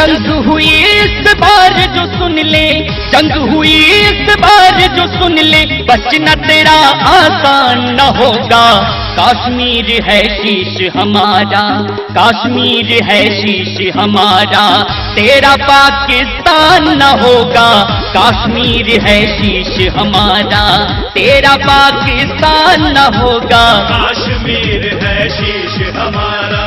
जंग हुई इस बार जो सुन ले, जंग हुई इस बार जो सुन ले, बचना तेरा आसान न होगा। कश्मीर है शीश हमारा, कश्मीर है शीश हमारा, तेरा पाकिस्तान न होगा। कश्मीर है शीश हमारा, तेरा पाकिस्तान न होगा। कश्मीर है शीश हमारा।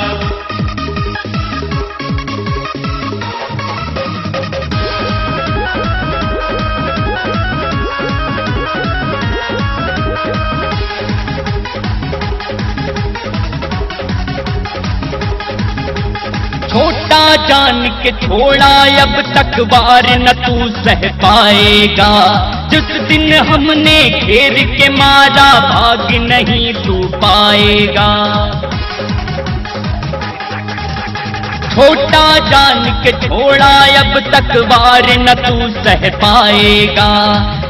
छोटा जान के छोड़ा अब तक वार न तू सह पाएगा। जिस दिन हमने घेर के मारा भाग नहीं तू पाएगा। छोटा जान के छोड़ा अब तक वार न तू सह पाएगा।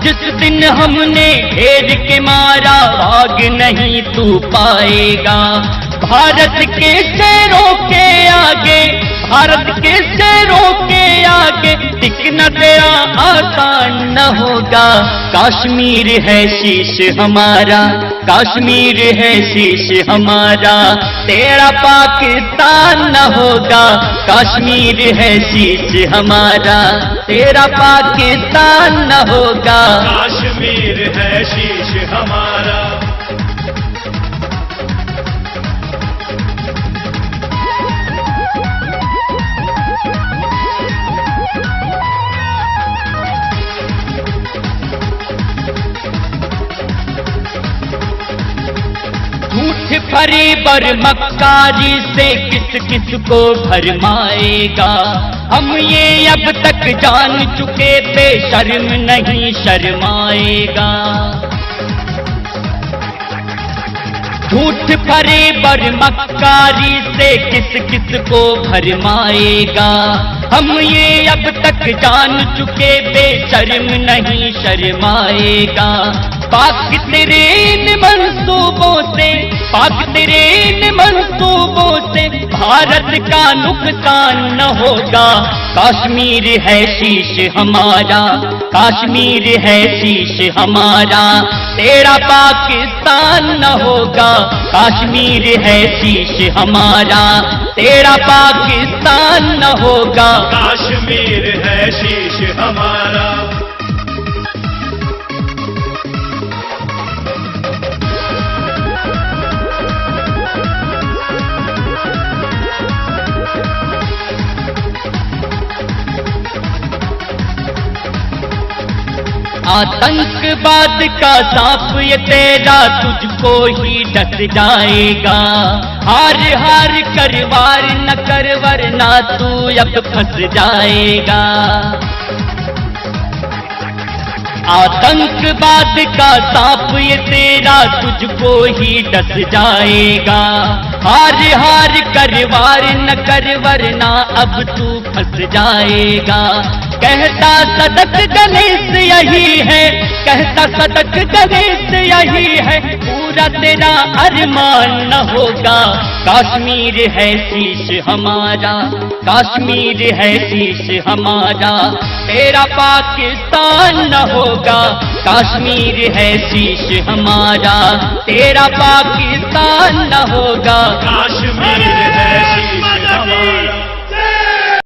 जिस दिन हमने घेर के मारा भाग नहीं तू पाएगा। भारत के शेरों के आगे, भारत के शेरों के आगे टिकना तेरा आसान न होगा। कश्मीर है शीश हमारा, कश्मीर है शीश हमारा, तेरा पाकिस्तान न होगा। कश्मीर है शीश हमारा, तेरा पाकिस्तान न होगा। कश्मीर है शीश हमारा। झूठ फरेबर मक्कारी से किस किस को भरमाएगा। हम ये अब तक जान चुके थे, शर्म नहीं शर्माएगा। झूठ फरेबर मक्कारी से किस किस को भरमाएगा। हम ये अब तक जान चुके थे, शर्म नहीं शर्माएगा। पाक तेरे इन मंसूबों से, पाक तेरे इन मंसूबों से भारत का नुकसान न होगा। कश्मीर है शीश हमारा, कश्मीर है शीश हमारा, तेरा पाकिस्तान न होगा। कश्मीर है शीश हमारा, तेरा पाकिस्तान न होगा। कश्मीर है शीश हमारा। आतंकवाद का सांप ये तेरा तुझको ही डस जाएगा। हार हार कर वार न कर वरना तू अब फंस जाएगा। आतंकवाद का सांप ये तेरा तुझको ही डस जाएगा। हार हार कर वार न कर वरना अब तू फंस जाएगा। कहता सदक गणेश यही है, कहता सदक गणेश यही है, पूरा तेरा अरमान न होगा। कश्मीर है शीश हमारा, कश्मीर है शीश हमारा, तेरा पाकिस्तान न होगा। कश्मीर है शीश हमारा, तेरा पाकिस्तान न होगा।